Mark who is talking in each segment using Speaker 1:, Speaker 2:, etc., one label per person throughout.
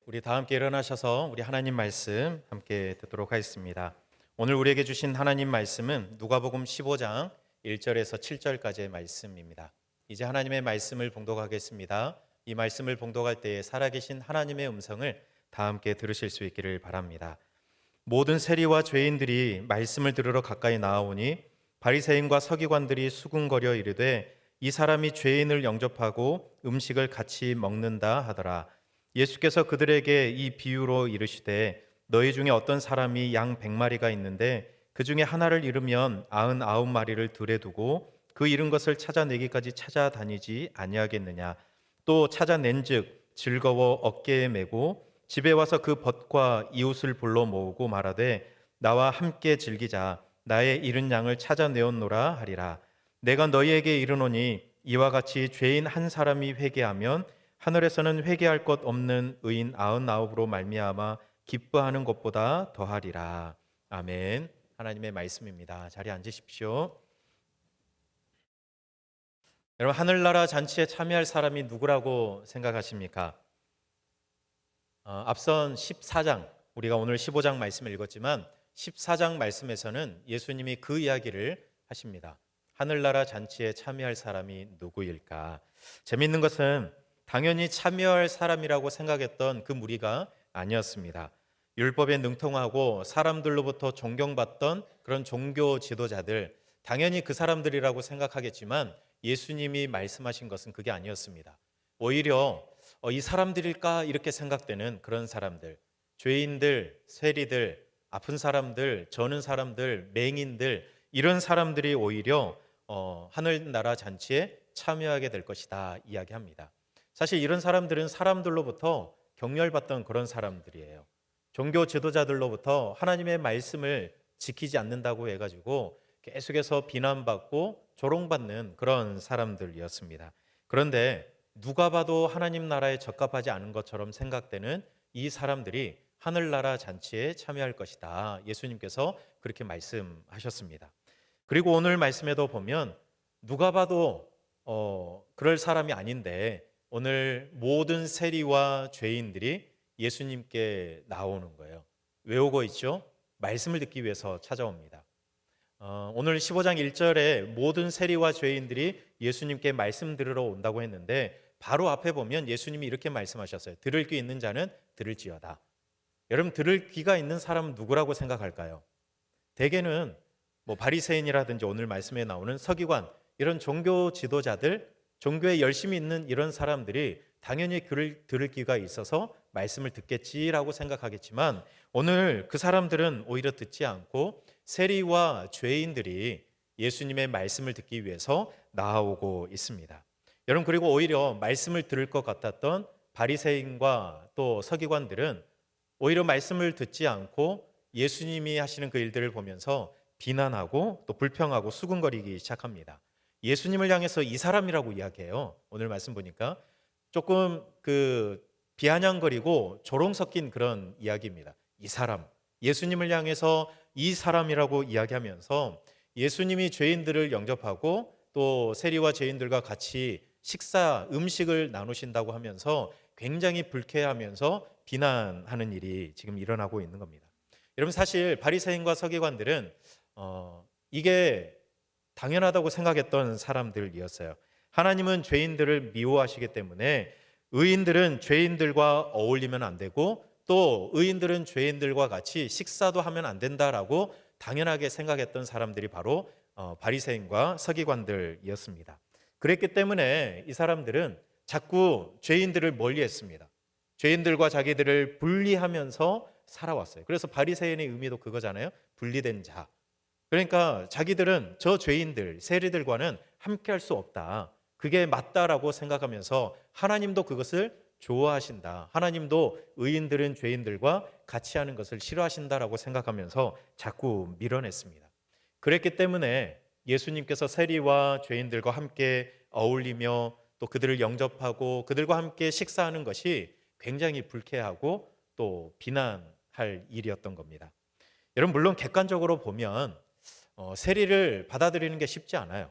Speaker 1: 우리 다 함께 일어나셔서 우리 하나님 말씀 함께 듣도록 하겠습니다. 오늘 우리에게 주신 하나님 말씀은 누가복음 15장 1절에서 7절까지의 말씀입니다. 이제 하나님의 말씀을 봉독하겠습니다. 이 말씀을 봉독할 때에 살아계신 하나님의 음성을 다 함께 들으실 수 있기를 바랍니다. 모든 세리와 죄인들이 말씀을 들으러 가까이 나아오니 바리새인과 서기관들이 수군거려 이르되 이 사람이 죄인을 영접하고 음식을 같이 먹는다 하더라. 예수께서 그들에게 이 비유로 이르시되 너희 중에 어떤 사람이 양 100마리가 있는데 그 중에 하나를 잃으면 99마리를 들에 두고 그 잃은 것을 찾아내기까지 찾아다니지 아니하겠느냐. 또 찾아낸즉 즐거워 어깨에 메고 집에 와서 그 벗과 이웃을 불러 모으고 말하되 나와 함께 즐기자. 나의 잃은 양을 찾아내었노라 하리라. 내가 너희에게 이르노니 이와 같이 죄인 한 사람이 회개하면 하늘에서는 회개할 것 없는 의인 99으로 말미암아 기뻐하는 것보다 더하리라. 아멘. 하나님의 말씀입니다. 자리에 앉으십시오. 여러분, 하늘나라 잔치에 참여할 사람이 누구라고 생각하십니까? 앞선 14장, 우리가 오늘 15장 말씀을 읽었지만 14장 말씀에서는 예수님이 그 이야기를 하십니다. 하늘나라 잔치에 참여할 사람이 누구일까? 재미있는 것은 당연히 참여할 사람이라고 생각했던 그 무리가 아니었습니다. 율법에 능통하고 사람들로부터 존경받던 그런 종교 지도자들, 당연히 그 사람들이라고 생각하겠지만 예수님이 말씀하신 것은 그게 아니었습니다. 오히려 이 사람들일까 이렇게 생각되는 그런 사람들, 죄인들, 세리들, 아픈 사람들, 저는 사람들, 맹인들, 이런 사람들이 오히려 하늘나라 잔치에 참여하게 될 것이다 이야기합니다. 사실 이런 사람들은 사람들로부터 경멸받던 그런 사람들이에요. 종교 지도자들로부터 하나님의 말씀을 지키지 않는다고 해가지고 계속해서 비난받고 조롱받는 그런 사람들이었습니다. 그런데 누가 봐도 하나님 나라에 적합하지 않은 것처럼 생각되는 이 사람들이 하늘나라 잔치에 참여할 것이다. 예수님께서 그렇게 말씀하셨습니다. 그리고 오늘 말씀에도 보면 누가 봐도 그럴 사람이 아닌데 오늘 모든 세리와 죄인들이 예수님께 나오는 거예요. 왜 오고 있죠? 말씀을 듣기 위해서 찾아옵니다. 오늘 15장 1절에 모든 세리와 죄인들이 예수님께 말씀 들으러 온다고 했는데 바로 앞에 보면 예수님이 이렇게 말씀하셨어요. 들을 귀 있는 자는 들을지어다. 여러분, 들을 귀가 있는 사람은 누구라고 생각할까요? 대개는 바리새인이라든지 오늘 말씀에 나오는 서기관, 이런 종교 지도자들, 종교에 열심히 있는 이런 사람들이 당연히 들을 귀가 있어서 말씀을 듣겠지라고 생각하겠지만 오늘 그 사람들은 오히려 듣지 않고 세리와 죄인들이 예수님의 말씀을 듣기 위해서 나아오고 있습니다. 여러분, 그리고 오히려 말씀을 들을 것 같았던 바리새인과 또 서기관들은 오히려 말씀을 듣지 않고 예수님이 하시는 그 일들을 보면서 비난하고 또 불평하고 수군거리기 시작합니다. 예수님을 향해서 이 사람이라고 이야기해요. 오늘 말씀 보니까 조금 비아냥거리고 조롱 섞인 그런 이야기입니다. 이 사람, 예수님을 향해서 이 사람이라고 이야기하면서 예수님이 죄인들을 영접하고 또 세리와 죄인들과 같이 음식을 나누신다고 하면서 굉장히 불쾌하면서 비난하는 일이 지금 일어나고 있는 겁니다. 여러분, 사실 바리새인과 서기관들은 이게 당연하다고 생각했던 사람들이었어요. 하나님은 죄인들을 미워하시기 때문에 의인들은 죄인들과 어울리면 안 되고 또 의인들은 죄인들과 같이 식사도 하면 안 된다라고 당연하게 생각했던 사람들이 바로 바리새인과 서기관들이었습니다. 그랬기 때문에 이 사람들은 자꾸 죄인들을 멀리했습니다. 죄인들과 자기들을 분리하면서 살아왔어요. 그래서 바리새인의 의미도 그거잖아요. 분리된 자. 그러니까 자기들은 저 죄인들, 세리들과는 함께할 수 없다. 그게 맞다라고 생각하면서 하나님도 그것을 좋아하신다. 하나님도 의인들은 죄인들과 같이 하는 것을 싫어하신다라고 생각하면서 자꾸 밀어냈습니다. 그랬기 때문에 예수님께서 세리와 죄인들과 함께 어울리며 또 그들을 영접하고 그들과 함께 식사하는 것이 굉장히 불쾌하고 또 비난할 일이었던 겁니다. 여러분, 물론 객관적으로 보면 세리를 받아들이는 게 쉽지 않아요.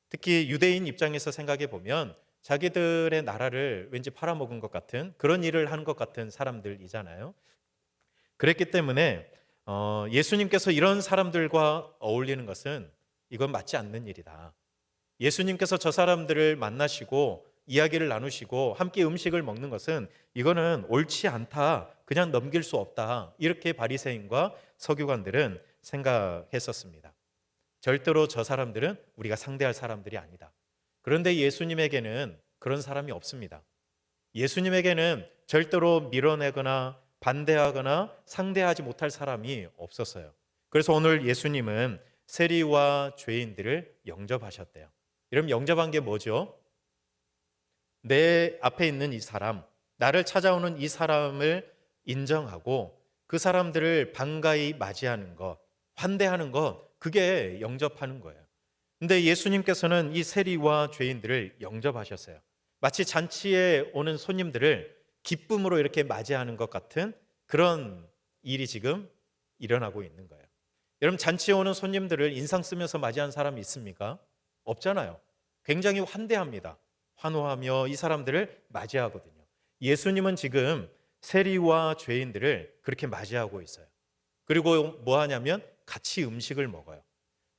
Speaker 1: 특히 유대인 입장에서 생각해 보면 자기들의 나라를 왠지 팔아먹은 것 같은 그런 일을 하는 것 같은 사람들이잖아요. 그랬기 때문에 예수님께서 이런 사람들과 어울리는 것은 이건 맞지 않는 일이다. 예수님께서 저 사람들을 만나시고 이야기를 나누시고 함께 음식을 먹는 것은 이거는 옳지 않다. 그냥 넘길 수 없다. 이렇게 바리새인과 서기관들은 생각했었습니다. 절대로 저 사람들은 우리가 상대할 사람들이 아니다. 그런데 예수님에게는 그런 사람이 없습니다. 예수님에게는 절대로 밀어내거나 반대하거나 상대하지 못할 사람이 없었어요. 그래서 오늘 예수님은 세리와 죄인들을 영접하셨대요. 이러면 영접한 게 뭐죠? 내 앞에 있는 이 사람, 나를 찾아오는 이 사람을 인정하고 그 사람들을 반가이 맞이하는 것, 환대하는 것, 그게 영접하는 거예요. 근데 예수님께서는 이 세리와 죄인들을 영접하셨어요. 마치 잔치에 오는 손님들을 기쁨으로 이렇게 맞이하는 것 같은 그런 일이 지금 일어나고 있는 거예요. 여러분, 잔치에 오는 손님들을 인상 쓰면서 맞이한 사람이 있습니까? 없잖아요. 굉장히 환대합니다. 환호하며 이 사람들을 맞이하거든요. 예수님은 지금 세리와 죄인들을 그렇게 맞이하고 있어요. 그리고 뭐 하냐면 같이 음식을 먹어요.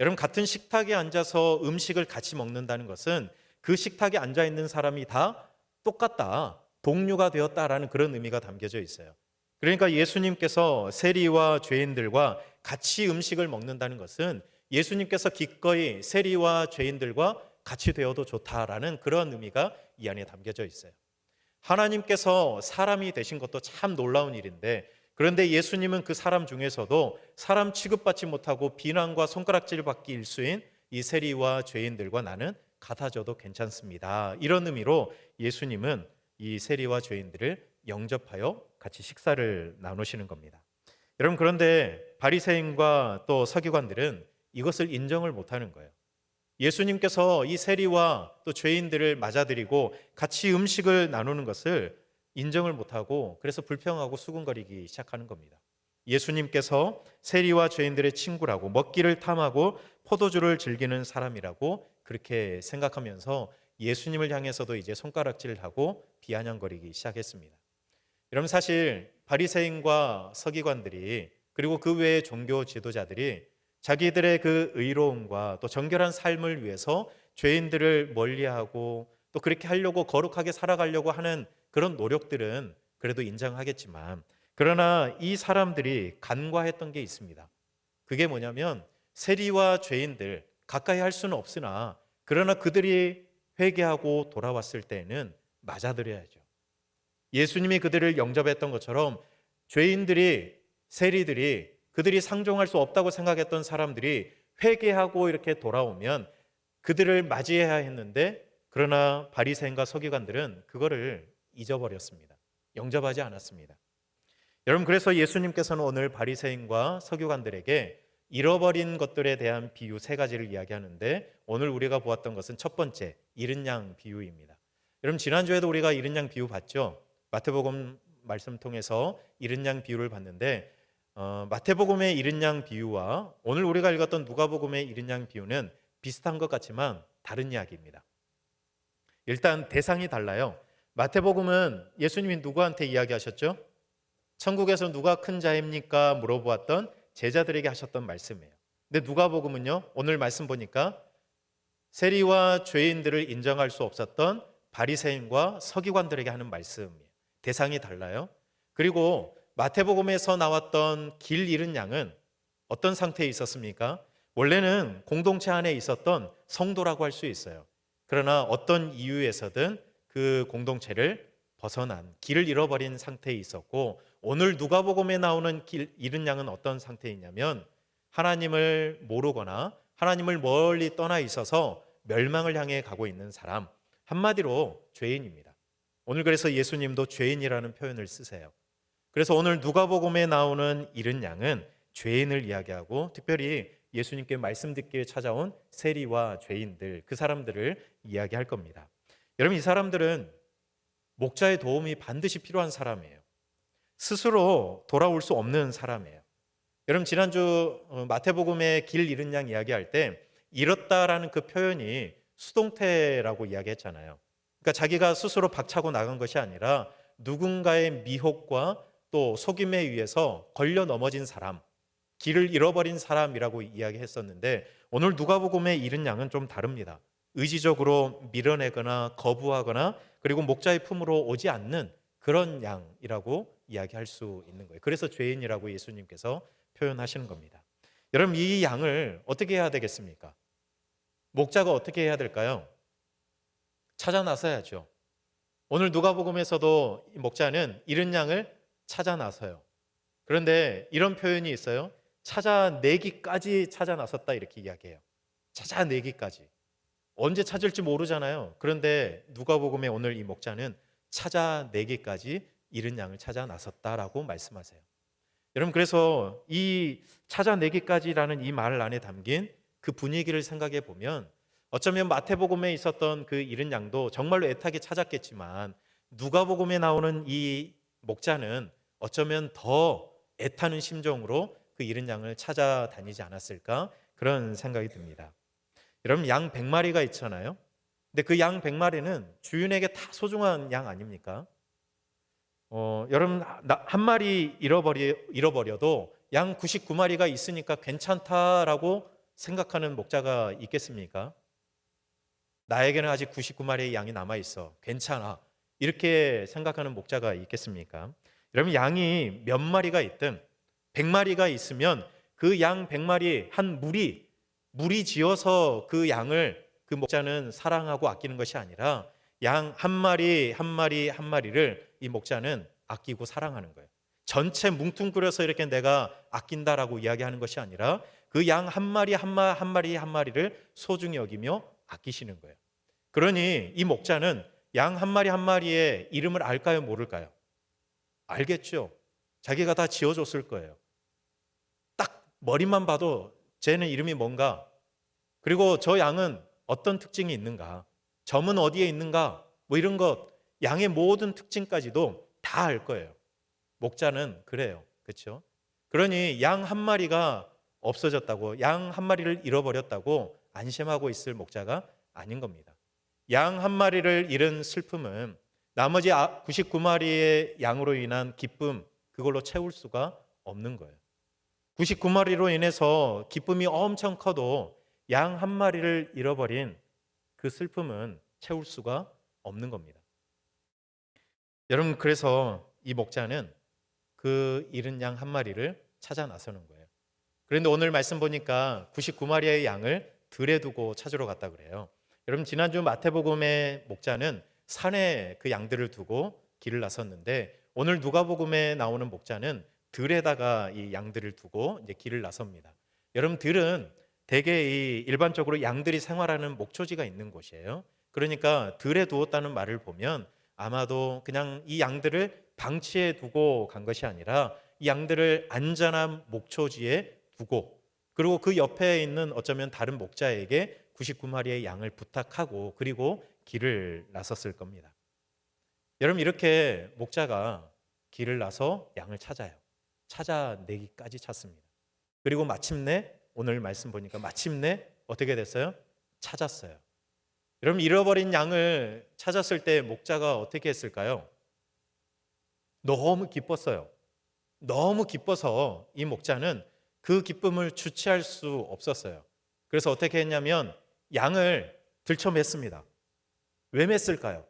Speaker 1: 여러분, 같은 식탁에 앉아서 음식을 같이 먹는다는 것은 그 식탁에 앉아 있는 사람이 다 똑같다, 동료가 되었다라는 그런 의미가 담겨져 있어요. 그러니까 예수님께서 세리와 죄인들과 같이 음식을 먹는다는 것은 예수님께서 기꺼이 세리와 죄인들과 같이 되어도 좋다라는 그런 의미가 이 안에 담겨져 있어요. 하나님께서 사람이 되신 것도 참 놀라운 일인데, 그런데 예수님은 그 사람 중에서도 사람 취급받지 못하고 비난과 손가락질 받기 일수인 이 세리와 죄인들과 나는 같아져도 괜찮습니다. 이런 의미로 예수님은 이 세리와 죄인들을 영접하여 같이 식사를 나누시는 겁니다. 여러분, 그런데 바리새인과 또 서기관들은 이것을 인정을 못하는 거예요. 예수님께서 이 세리와 또 죄인들을 맞아들이고 같이 음식을 나누는 것을 인정을 못하고 그래서 불평하고 수군거리기 시작하는 겁니다. 예수님께서 세리와 죄인들의 친구라고, 먹기를 탐하고 포도주를 즐기는 사람이라고 그렇게 생각하면서 예수님을 향해서도 이제 손가락질을 하고 비아냥거리기 시작했습니다. 여러분, 사실 바리새인과 서기관들이 그리고 그 외의 종교 지도자들이 자기들의 그 의로움과 또 정결한 삶을 위해서 죄인들을 멀리하고 또 그렇게 하려고 거룩하게 살아가려고 하는 그런 노력들은 그래도 인정하겠지만, 그러나 이 사람들이 간과했던 게 있습니다. 그게 뭐냐면 세리와 죄인들 가까이 할 수는 없으나 그러나 그들이 회개하고 돌아왔을 때에는 맞아들여야죠. 예수님이 그들을 영접했던 것처럼 죄인들이, 세리들이, 그들이 상종할 수 없다고 생각했던 사람들이 회개하고 이렇게 돌아오면 그들을 맞이해야 했는데, 그러나 바리새인과 서기관들은 그거를 잊어버렸습니다. 영접하지 않았습니다. 여러분, 그래서 예수님께서는 오늘 바리새인과 서기관들에게 잃어버린 것들에 대한 비유 세 가지를 이야기하는데, 오늘 우리가 보았던 것은 첫 번째, 잃은 양 비유입니다. 여러분, 지난주에도 우리가 잃은 양 비유 봤죠? 마태복음 말씀 통해서 잃은 양 비유를 봤는데, 마태복음의 잃은 양 비유와 오늘 우리가 읽었던 누가복음의 잃은 양 비유는 비슷한 것 같지만 다른 이야기입니다. 일단 대상이 달라요. 마태복음은 예수님이 누구한테 이야기하셨죠? 천국에서 누가 큰 자입니까? 물어보았던 제자들에게 하셨던 말씀이에요. 근데 누가복음은요, 오늘 말씀 보니까 세리와 죄인들을 인정할 수 없었던 바리새인과 서기관들에게 하는 말씀이에요. 대상이 달라요. 그리고 마태복음에서 나왔던 길 잃은 양은 어떤 상태에 있었습니까? 원래는 공동체 안에 있었던 성도라고 할 수 있어요. 그러나 어떤 이유에서든 그 공동체를 벗어난, 길을 잃어버린 상태에 있었고, 오늘 누가복음에 나오는 길 잃은 양은 어떤 상태이냐면 하나님을 모르거나 하나님을 멀리 떠나 있어서 멸망을 향해 가고 있는 사람, 한마디로 죄인입니다. 오늘 그래서 예수님도 죄인이라는 표현을 쓰세요. 그래서 오늘 누가복음에 나오는 잃은 양은 죄인을 이야기하고, 특별히 예수님께 말씀 듣기 위해 찾아온 세리와 죄인들, 그 사람들을 이야기할 겁니다. 여러분, 이 사람들은 목자의 도움이 반드시 필요한 사람이에요. 스스로 돌아올 수 없는 사람이에요. 여러분, 지난주 마태복음의 길 잃은 양 이야기할 때 잃었다라는 그 표현이 수동태라고 이야기했잖아요. 그러니까 자기가 스스로 박차고 나간 것이 아니라 누군가의 미혹과 또 속임에 의해서 걸려 넘어진 사람, 길을 잃어버린 사람이라고 이야기했었는데 오늘 누가복음의 잃은 양은 좀 다릅니다. 의지적으로 밀어내거나 거부하거나 그리고 목자의 품으로 오지 않는 그런 양이라고 이야기할 수 있는 거예요. 그래서 죄인이라고 예수님께서 표현하시는 겁니다. 여러분, 이 양을 어떻게 해야 되겠습니까? 목자가 어떻게 해야 될까요? 찾아 나서야죠. 오늘 누가복음에서도 이 목자는 잃은 양을 찾아 나서요. 그런데 이런 표현이 있어요. 찾아내기까지 찾아 나섰다 이렇게 이야기해요. 찾아내기까지. 언제 찾을지 모르잖아요. 그런데 누가복음의 오늘 이 목자는 찾아내기까지 잃은 양을 찾아 나섰다라고 말씀하세요. 여러분, 그래서 이 찾아내기까지라는 이 말 안에 담긴 그 분위기를 생각해 보면 어쩌면 마태복음에 있었던 그 잃은 양도 정말로 애타게 찾았겠지만 누가복음에 나오는 이 목자는 어쩌면 더 애타는 심정으로 그 잃은 양을 찾아다니지 않았을까 그런 생각이 듭니다. 여러분, 양 100마리가 있잖아요. 근데 그 양 100마리는 주인에게 다 소중한 양 아닙니까? 여러분, 한 마리 잃어버려도 양 99마리가 있으니까 괜찮다라고 생각하는 목자가 있겠습니까? 나에게는 아직 99마리의 양이 남아있어. 괜찮아. 이렇게 생각하는 목자가 있겠습니까? 여러분, 양이 몇 마리가 있든 100마리가 있으면 그 양 100마리 한 무리 지어서 그 양을 그 목자는 사랑하고 아끼는 것이 아니라 양 한 마리 한 마리 한 마리를 이 목자는 아끼고 사랑하는 거예요. 전체 뭉뚱그려서 이렇게 내가 아낀다라고 이야기하는 것이 아니라 그 양 한 마리 한 마리 한 마리를 소중히 여기며 아끼시는 거예요. 그러니 이 목자는 양 한 마리 한 마리의 이름을 알까요, 모를까요? 알겠죠. 자기가 다 지어줬을 거예요. 딱 머리만 봐도 쟤는 이름이 뭔가, 그리고 저 양은 어떤 특징이 있는가, 점은 어디에 있는가, 뭐 이런 것, 양의 모든 특징까지도 다 알 거예요. 목자는 그래요. 그렇죠? 그러니 양 한 마리가 없어졌다고, 양 한 마리를 잃어버렸다고 안심하고 있을 목자가 아닌 겁니다. 양 한 마리를 잃은 슬픔은 나머지 99마리의 양으로 인한 기쁨, 그걸로 채울 수가 없는 거예요. 99마리로 인해서 기쁨이 엄청 커도 양 한 마리를 잃어버린 그 슬픔은 채울 수가 없는 겁니다. 여러분, 그래서 이 목자는 그 잃은 양 한 마리를 찾아 나서는 거예요. 그런데 오늘 말씀 보니까 99마리의 양을 들에 두고 찾으러 갔다 그래요. 여러분, 지난주 마태복음의 목자는 산에 그 양들을 두고 길을 나섰는데 오늘 누가복음에 나오는 목자는 들에다가 이 양들을 두고 이제 길을 나섭니다. 여러분, 들은 대개 이 일반적으로 양들이 생활하는 목초지가 있는 곳이에요. 그러니까 들에 두었다는 말을 보면 아마도 그냥 이 양들을 방치해 두고 간 것이 아니라 이 양들을 안전한 목초지에 두고, 그리고 그 옆에 있는 어쩌면 다른 목자에게 99마리의 양을 부탁하고 그리고 길을 나섰을 겁니다. 여러분, 이렇게 목자가 길을 나서 양을 찾아요. 찾아내기까지 찾습니다. 그리고 마침내 오늘 말씀 보니까 마침내 어떻게 됐어요? 찾았어요. 여러분, 잃어버린 양을 찾았을 때 목자가 어떻게 했을까요? 너무 기뻤어요. 너무 기뻐서 이 목자는 그 기쁨을 주체할 수 없었어요. 그래서 어떻게 했냐면 양을 들쳐맸습니다. 왜 맸을까요?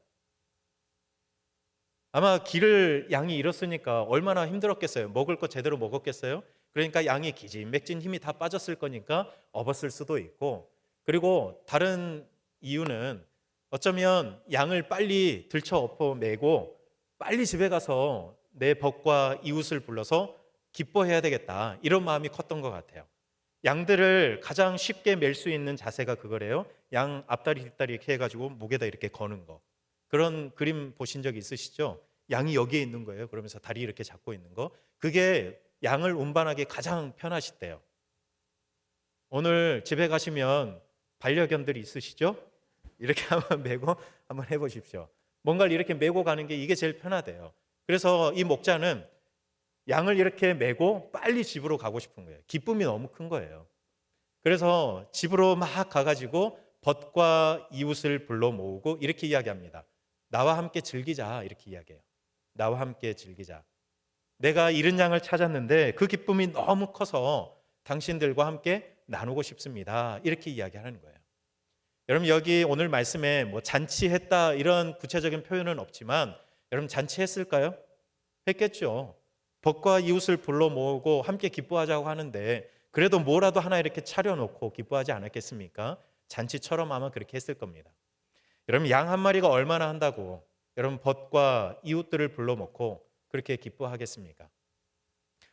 Speaker 1: 아마 길을 양이 잃었으니까 얼마나 힘들었겠어요. 먹을 거 제대로 먹었겠어요? 그러니까 양이 기진맥진 힘이 다 빠졌을 거니까 업었을 수도 있고, 그리고 다른 이유는 어쩌면 양을 빨리 들쳐 엎어 매고 빨리 집에 가서 내 벗과 이웃을 불러서 기뻐해야 되겠다, 이런 마음이 컸던 것 같아요. 양들을 가장 쉽게 맬 수 있는 자세가 그거래요. 양 앞다리 뒷다리 이렇게 해가지고 목에다 이렇게 거는 거. 그런 그림 보신 적 있으시죠? 양이 여기에 있는 거예요. 그러면서 다리 이렇게 잡고 있는 거. 그게 양을 운반하기 가장 편하시대요. 오늘 집에 가시면 반려견들이 있으시죠? 이렇게 한번 메고 한번 해보십시오. 뭔가를 이렇게 메고 가는 게 이게 제일 편하대요. 그래서 이 목자는 양을 이렇게 메고 빨리 집으로 가고 싶은 거예요. 기쁨이 너무 큰 거예요. 그래서 집으로 막 가가지고 벗과 이웃을 불러 모으고 이렇게 이야기합니다. 나와 함께 즐기자 이렇게 이야기해요. 나와 함께 즐기자. 내가 잃은 양을 찾았는데 그 기쁨이 너무 커서 당신들과 함께 나누고 싶습니다. 이렇게 이야기하는 거예요. 여러분 여기 오늘 말씀에 뭐 잔치했다 이런 구체적인 표현은 없지만 여러분 잔치했을까요? 했겠죠. 벗과 이웃을 불러 모으고 함께 기뻐하자고 하는데 그래도 뭐라도 하나 이렇게 차려놓고 기뻐하지 않았겠습니까? 잔치처럼 아마 그렇게 했을 겁니다. 여러분 양 한 마리가 얼마나 한다고 여러분 벗과 이웃들을 불러 모고 그렇게 기뻐하겠습니까?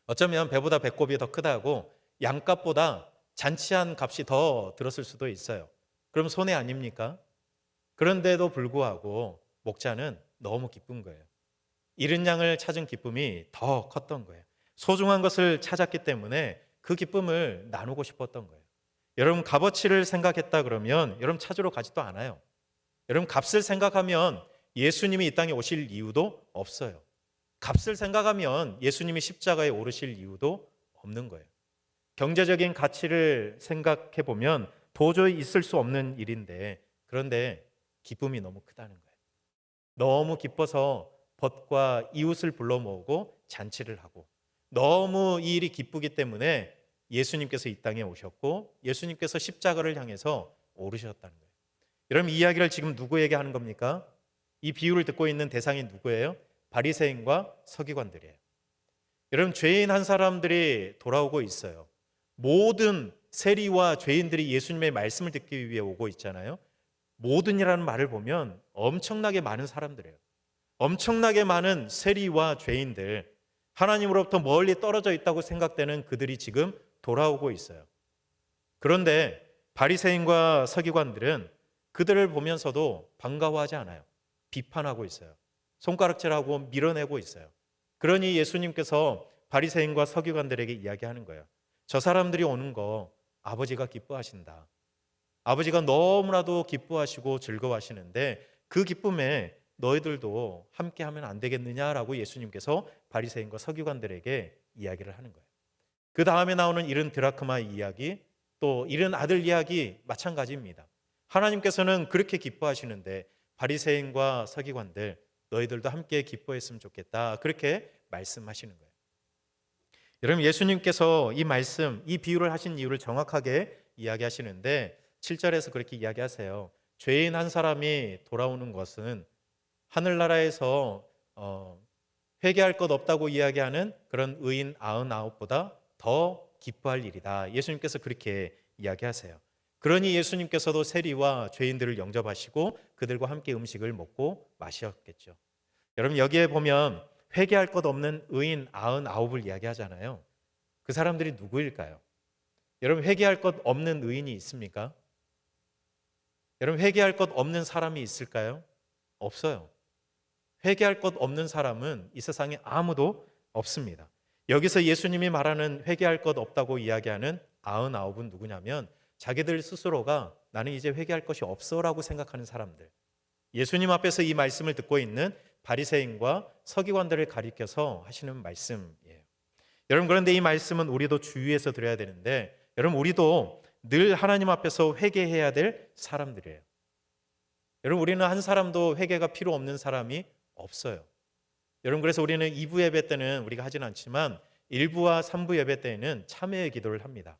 Speaker 1: 어쩌면 배보다 배꼽이 더 크다고 양값보다 잔치한 값이 더 들었을 수도 있어요. 그럼 손해 아닙니까? 그런데도 불구하고 목자는 너무 기쁜 거예요. 잃은 양을 찾은 기쁨이 더 컸던 거예요. 소중한 것을 찾았기 때문에 그 기쁨을 나누고 싶었던 거예요. 여러분 값어치를 생각했다 그러면 여러분 찾으러 가지도 않아요. 여러분 값을 생각하면 예수님이 이 땅에 오실 이유도 없어요. 값을 생각하면 예수님이 십자가에 오르실 이유도 없는 거예요. 경제적인 가치를 생각해 보면 도저히 있을 수 없는 일인데 그런데 기쁨이 너무 크다는 거예요. 너무 기뻐서 벗과 이웃을 불러 모으고 잔치를 하고 너무 이 일이 기쁘기 때문에 예수님께서 이 땅에 오셨고 예수님께서 십자가를 향해서 오르셨다는 거예요. 여러분 이 이야기를 지금 누구에게 하는 겁니까? 이 비유를 듣고 있는 대상이 누구예요? 바리새인과 서기관들이에요. 여러분 죄인 한 사람들이 돌아오고 있어요. 모든 세리와 죄인들이 예수님의 말씀을 듣기 위해 오고 있잖아요. 모든이라는 말을 보면 엄청나게 많은 사람들이에요. 엄청나게 많은 세리와 죄인들, 하나님으로부터 멀리 떨어져 있다고 생각되는 그들이 지금 돌아오고 있어요. 그런데 바리새인과 서기관들은 그들을 보면서도 반가워하지 않아요. 비판하고 있어요. 손가락질하고 밀어내고 있어요. 그러니 예수님께서 바리새인과 서기관들에게 이야기하는 거예요. 저 사람들이 오는 거 아버지가 기뻐하신다. 아버지가 너무나도 기뻐하시고 즐거워하시는데 그 기쁨에 너희들도 함께하면 안 되겠느냐라고 예수님께서 바리새인과 서기관들에게 이야기를 하는 거예요. 그 다음에 나오는 잃은 드라크마 이야기, 또 잃은 아들 이야기 마찬가지입니다. 하나님께서는 그렇게 기뻐하시는데 바리새인과 서기관들 너희들도 함께 기뻐했으면 좋겠다 그렇게 말씀하시는 거예요. 여러분 예수님께서 이 말씀, 이 비유를 하신 이유를 정확하게 이야기하시는데 7절에서 그렇게 이야기하세요. 죄인 한 사람이 돌아오는 것은 하늘나라에서 회개할 것 없다고 이야기하는 그런 의인 99보다 더 기뻐할 일이다. 예수님께서 그렇게 이야기하세요. 그러니 예수님께서도 세리와 죄인들을 영접하시고 그들과 함께 음식을 먹고 마셨겠죠. 여러분 여기에 보면 회개할 것 없는 의인 99을 이야기하잖아요. 그 사람들이 누구일까요? 여러분 회개할 것 없는 의인이 있습니까? 여러분 회개할 것 없는 사람이 있을까요? 없어요. 회개할 것 없는 사람은 이 세상에 아무도 없습니다. 여기서 예수님이 말하는 회개할 것 없다고 이야기하는 99은 누구냐면 자기들 스스로가 나는 이제 회개할 것이 없어라고 생각하는 사람들. 예수님 앞에서 이 말씀을 듣고 있는 바리새인과 서기관들을 가리켜서 하시는 말씀이에요. 여러분 그런데 이 말씀은 우리도 주의해서 들어야 되는데 여러분 우리도 늘 하나님 앞에서 회개해야 될 사람들이에요. 여러분 우리는 한 사람도 회개가 필요 없는 사람이 없어요. 여러분 그래서 우리는 2부 예배 때는 우리가 하진 않지만 1부와 3부 예배 때에는 참회의 기도를 합니다.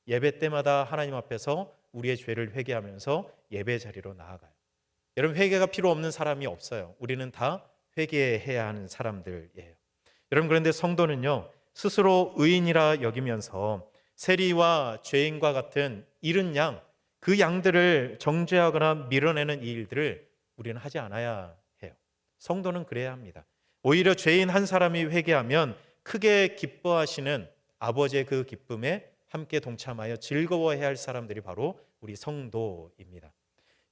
Speaker 1: 예배 때마다 하나님 앞에서 우리의 죄를 회개하면서 예배 자리로 나아가요. 여러분 회개가 필요 없는 사람이 없어요. 우리는 다 회개해야 하는 사람들이에요. 여러분 그런데 성도는요 스스로 의인이라 여기면서 세리와 죄인과 같은 잃은 양, 그 양들을 정죄하거나 밀어내는 이 일들을 우리는 하지 않아야 해요. 성도는 그래야 합니다. 오히려 죄인 한 사람이 회개하면 크게 기뻐하시는 아버지의 그 기쁨에 함께 동참하여 즐거워해야 할 사람들이 바로 우리 성도입니다.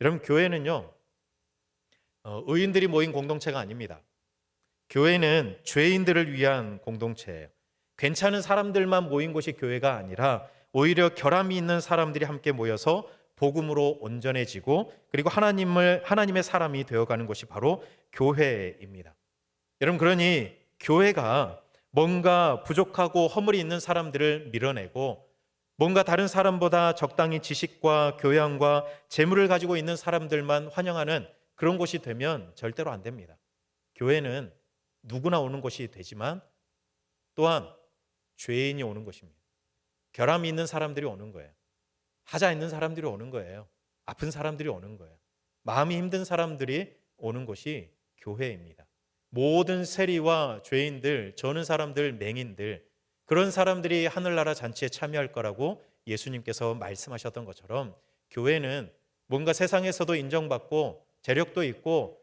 Speaker 1: 여러분 교회는요 의인들이 모인 공동체가 아닙니다. 교회는 죄인들을 위한 공동체예요. 괜찮은 사람들만 모인 곳이 교회가 아니라 오히려 결함이 있는 사람들이 함께 모여서 복음으로 온전해지고 그리고 하나님의 사람이 되어가는 곳이 바로 교회입니다. 여러분 그러니 교회가 뭔가 부족하고 허물이 있는 사람들을 밀어내고 뭔가 다른 사람보다 적당히 지식과 교양과 재물을 가지고 있는 사람들만 환영하는 그런 곳이 되면 절대로 안 됩니다. 교회는 누구나 오는 곳이 되지만 또한 죄인이 오는 곳입니다. 결함이 있는 사람들이 오는 거예요. 하자 있는 사람들이 오는 거예요. 아픈 사람들이 오는 거예요. 마음이 힘든 사람들이 오는 곳이 교회입니다. 모든 세리와 죄인들, 저는 사람들, 맹인들, 그런 사람들이 하늘나라 잔치에 참여할 거라고 예수님께서 말씀하셨던 것처럼 교회는 뭔가 세상에서도 인정받고 재력도 있고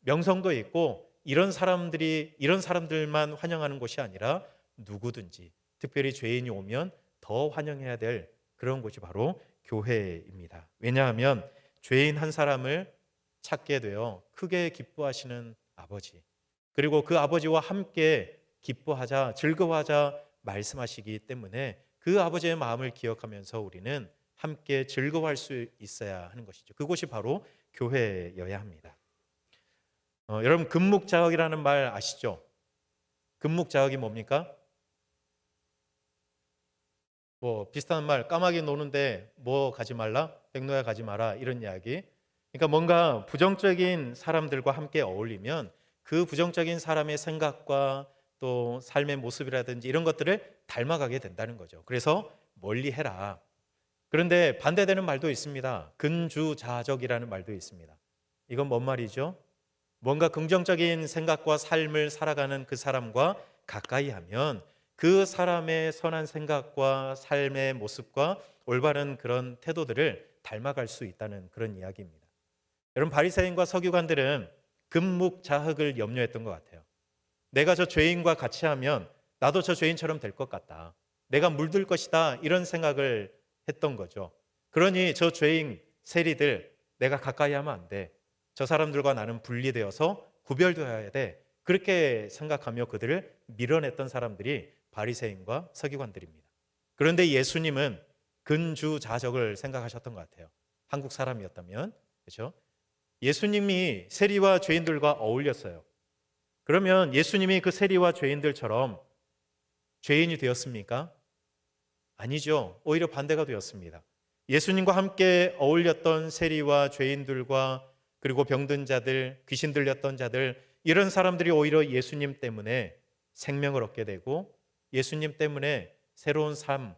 Speaker 1: 명성도 있고 이런 사람들만 환영하는 곳이 아니라 누구든지, 특별히 죄인이 오면 더 환영해야 될 그런 곳이 바로 교회입니다. 왜냐하면 죄인 한 사람을 찾게 되어 크게 기뻐하시는 아버지, 그리고 그 아버지와 함께 기뻐하자, 즐거워하자 말씀하시기 때문에 그 아버지의 마음을 기억하면서 우리는 함께 즐거워할 수 있어야 하는 것이죠. 그곳이 바로 교회여야 합니다. 여러분, 금묵자학이라는 말 아시죠? 금묵자학이 뭡니까? 뭐 비슷한 말, 까마귀 노는데 뭐 가지 말라, 백로야 가지 마라, 이런 이야기. 그러니까 뭔가 부정적인 사람들과 함께 어울리면 그 부정적인 사람의 생각과 또 삶의 모습이라든지 이런 것들을 닮아가게 된다는 거죠. 그래서 멀리 해라. 그런데 반대되는 말도 있습니다. 근주자적이라는 말도 있습니다. 이건 뭔 말이죠? 뭔가 긍정적인 생각과 삶을 살아가는 그 사람과 가까이 하면 그 사람의 선한 생각과 삶의 모습과 올바른 그런 태도들을 닮아갈 수 있다는 그런 이야기입니다. 여러분, 바리새인과 서기관들은 금묵자흑을 염려했던 것 같아요. 내가 저 죄인과 같이 하면 나도 저 죄인처럼 될 것 같다. 내가 물들 것이다. 이런 생각을 했던 거죠. 그러니 저 죄인 세리들 내가 가까이 하면 안 돼. 저 사람들과 나는 분리되어서 구별되어야 돼. 그렇게 생각하며 그들을 밀어냈던 사람들이 바리새인과 서기관들입니다. 그런데 예수님은 근주자적을 생각하셨던 것 같아요. 한국 사람이었다면, 그렇죠? 예수님이 세리와 죄인들과 어울렸어요. 그러면 예수님이 그 세리와 죄인들처럼 죄인이 되었습니까? 아니죠. 오히려 반대가 되었습니다. 예수님과 함께 어울렸던 세리와 죄인들과 그리고 병든 자들, 귀신 들렸던 자들, 이런 사람들이 오히려 예수님 때문에 생명을 얻게 되고 예수님 때문에 새로운 삶,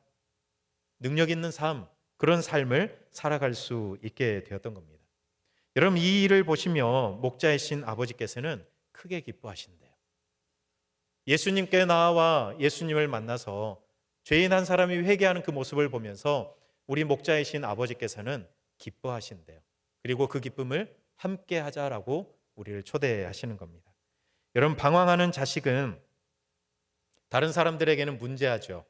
Speaker 1: 능력 있는 삶, 그런 삶을 살아갈 수 있게 되었던 겁니다. 여러분, 이 일을 보시며 목자이신 아버지께서는 크게 기뻐하신대요. 예수님께 나와 예수님을 만나서 죄인 한 사람이 회개하는 그 모습을 보면서 우리 목자이신 아버지께서는 기뻐하신대요. 그리고 그 기쁨을 함께 하자라고 우리를 초대하시는 겁니다. 여러분, 방황하는 자식은 다른 사람들에게는 문제아죠.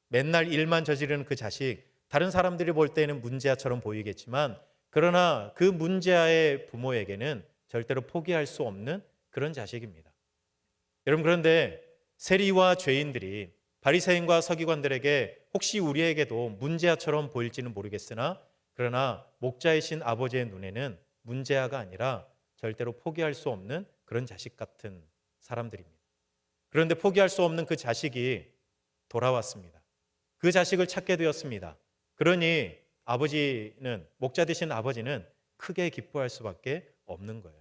Speaker 1: 맨날 일만 저지르는 그 자식, 다른 사람들이 볼 때는 문제아처럼 보이겠지만 그러나 그 문제아의 부모에게는 절대로 포기할 수 없는 그런 자식입니다. 여러분, 그런데 세리와 죄인들이 바리새인과 서기관들에게 혹시 우리에게도 문제아처럼 보일지는 모르겠으나 그러나 목자이신 아버지의 눈에는 문제아가 아니라 절대로 포기할 수 없는 그런 자식 같은 사람들입니다. 그런데 포기할 수 없는 그 자식이 돌아왔습니다. 그 자식을 찾게 되었습니다. 그러니 아버지는, 목자 되신 아버지는 크게 기뻐할 수밖에 없는 거예요.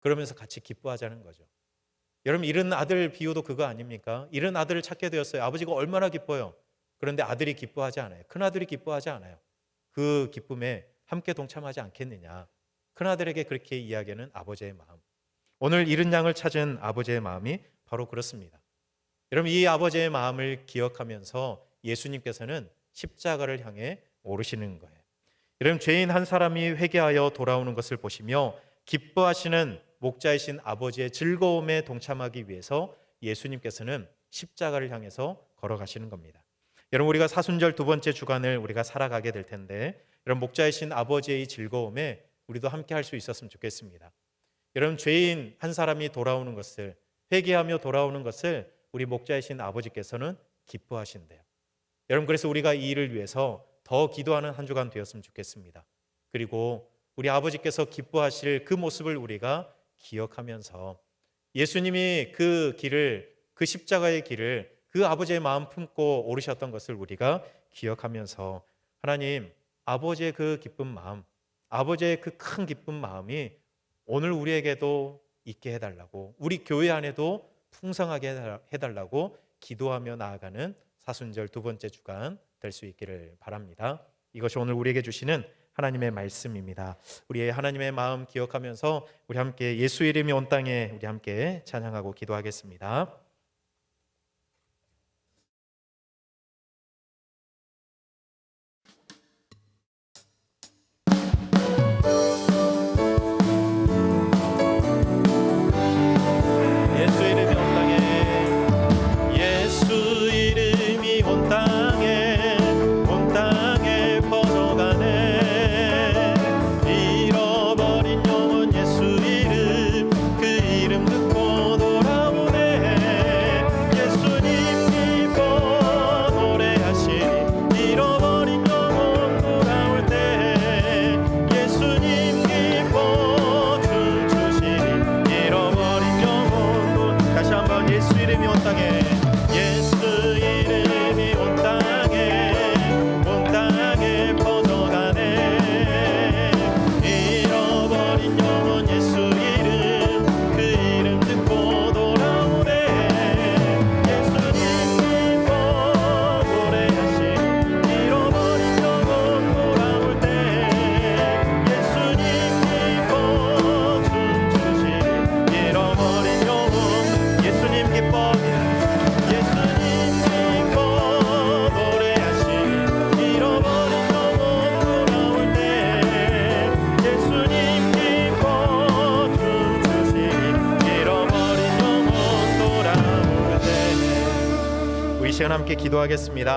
Speaker 1: 그러면서 같이 기뻐하자는 거죠. 여러분, 잃은 아들 비유도 그거 아닙니까? 잃은 아들을 찾게 되었어요. 아버지가 얼마나 기뻐요. 그런데 아들이 기뻐하지 않아요. 큰아들이 기뻐하지 않아요. 그 기쁨에 함께 동참하지 않겠느냐. 큰아들에게 그렇게 이야기하는 아버지의 마음. 오늘 잃은 양을 찾은 아버지의 마음이 바로 그렇습니다. 여러분, 이 아버지의 마음을 기억하면서 예수님께서는 십자가를 향해 오르시는 거예요. 여러분, 죄인 한 사람이 회개하여 돌아오는 것을 보시며 기뻐하시는 목자이신 아버지의 즐거움에 동참하기 위해서 예수님께서는 십자가를 향해서 걸어가시는 겁니다. 여러분, 우리가 사순절 두 번째 주간을 우리가 살아가게 될 텐데 여러분, 목자이신 아버지의 이 즐거움에 우리도 함께 할 수 있었으면 좋겠습니다. 여러분, 죄인 한 사람이 돌아오는 것을, 회개하며 돌아오는 것을 우리 목자이신 아버지께서는 기뻐하신대요. 여러분, 그래서 우리가 이 일을 위해서 더 기도하는 한 주간 되었으면 좋겠습니다. 그리고 우리 아버지께서 기뻐하실 그 모습을 우리가 기억하면서 예수님이 그 길을, 그 십자가의 길을 그 아버지의 마음 품고 오르셨던 것을 우리가 기억하면서 하나님, 아버지의 그 기쁜 마음, 아버지의 그 큰 기쁜 마음이 오늘 우리에게도 있게 해달라고, 우리 교회 안에도 풍성하게 해달라고 기도하며 나아가는 사순절 두 번째 주간 될 수 있기를 바랍니다. 이것이 오늘 우리에게 주시는 하나님의 말씀입니다. 우리의 하나님의 마음 기억하면서 우리 함께 예수 이름이 온 땅에 우리 함께 찬양하고 기도하겠습니다. 예수 이름이 온 땅에, 예수 이름이 온 땅에 퍼져가네. 잃어버린 영혼 예수 이름, 그 이름 듣고 돌아오네. 예수님 기뻐 노래하시니 잃어버린 영혼 돌아올 때. 예수님 기뻐 춤추시니 잃어버린 영혼. 다시 한번 예수 이름이 온 땅에, 예수 이름이 온 땅에 퍼져가네. 잃어버린 영혼 예수 이름, 그 이름 듣고 돌아오네. 예수님 기뻐 노래하시니 잃어버린 영혼 돌아올 때. 예수님 기뻐 춤추시니 잃어버린 영혼. 예수님 기뻐, 예수님 기뻐 노래하시니 잃어버린 영혼 돌아올 때. 예수님 기뻐 춤추시니 잃어버린 영혼 돌아올 때. 우리 시간 함께 기도하겠습니다.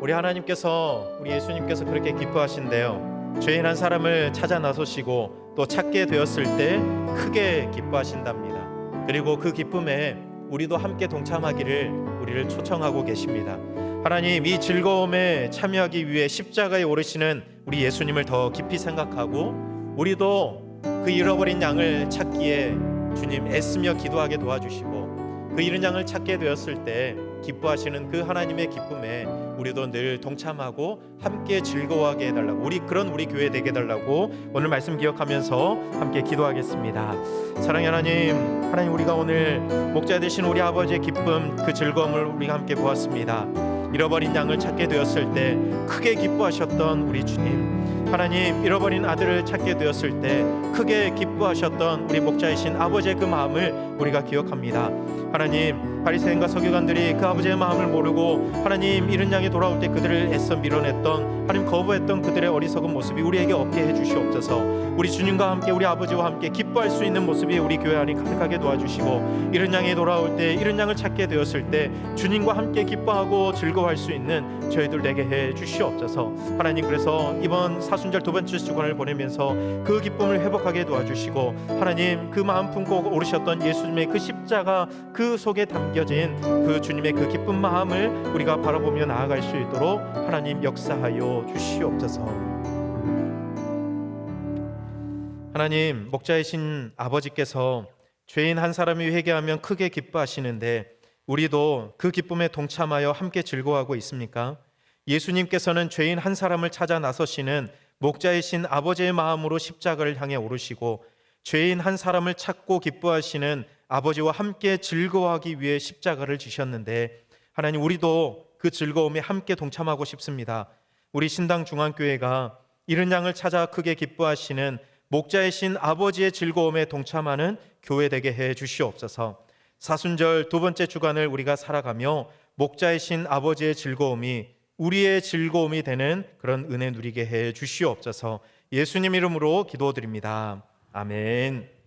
Speaker 1: 우리 하나님께서, 우리 예수님께서 그렇게 기뻐하신대요. 죄인 한 사람을 찾아 나서시고 또 찾게 되었을 때 크게 기뻐하신답니다. 그리고 그 기쁨에 우리도 함께 동참하기를 우리를 초청하고 계십니다. 하나님, 이 즐거움에 참여하기 위해 십자가에 오르시는 우리 예수님을 더 깊이 생각하고 우리도 그 잃어버린 양을 찾기에 주님 애쓰며 기도하게 도와주시고, 그 잃은 양을 찾게 되었을 때 기뻐하시는 그 하나님의 기쁨에 우리도 늘 동참하고 함께 즐거워하게 해달라고, 우리 교회 되게 해달라고 오늘 말씀 기억하면서 함께 기도하겠습니다. 사랑의 하나님, 우리가 오늘 목자 되신 우리 아버지의 기쁨, 그 즐거움을 우리가 함께 보았습니다. 잃어버린 양을 찾게 되었을 때 크게 기뻐하셨던 우리 주님, 하나님, 잃어버린 아들을 찾게 되었을 때 크게 기뻐하셨던 우리 목자이신 아버지의 그 마음을 우리가 기억합니다. 하나님, 바리새인과 서기관들이 그 아버지의 마음을 모르고 하나님 잃은 양이 돌아올 때 그들을 애써 밀어냈던, 하나님 거부했던 그들의 어리석은 모습이 우리에게 없게 해주시옵소서. 우리 주님과 함께, 우리 아버지와 함께 기뻐할 수 있는 모습이 우리 교회 안에 가득하게 도와주시고, 잃은 양이 돌아올 때, 잃은 양을 찾게 되었을 때 주님과 함께 기뻐하고 즐거워할 수 있는 저희들 되게 해주시옵소서. 하나님, 그래서 이번 사순절 두 번째 주간을 보내면서 그 기쁨을 회복하게 도와주시고, 하나님 그 마음 품고 오르셨던 예수님의 그 십자가, 그 속에 담겨진 그 주님의 그 기쁜 마음을 우리가 바라보며 나아갈 수 있도록 하나님 역사하여 주시옵소서. 하나님, 목자이신 아버지께서 죄인 한 사람이 회개하면 크게 기뻐하시는데 우리도 그 기쁨에 동참하여 함께 즐거워하고 있습니까? 예수님께서는 죄인 한 사람을 찾아 나서시는 목자이신 아버지의 마음으로 십자가를 향해 오르시고, 죄인 한 사람을 찾고 기뻐하시는 아버지와 함께 즐거워하기 위해 십자가를 지셨는데, 하나님, 우리도 그 즐거움에 함께 동참하고 싶습니다. 우리 신당 중앙교회가 잃은 양을 찾아 크게 기뻐하시는 목자이신 아버지의 즐거움에 동참하는 교회 되게 해 주시옵소서. 사순절 두 번째 주간을 우리가 살아가며 목자이신 아버지의 즐거움이 우리의 즐거움이 되는 그런 은혜 누리게 해 주시옵소서. 예수님 이름으로 기도드립니다. 아멘.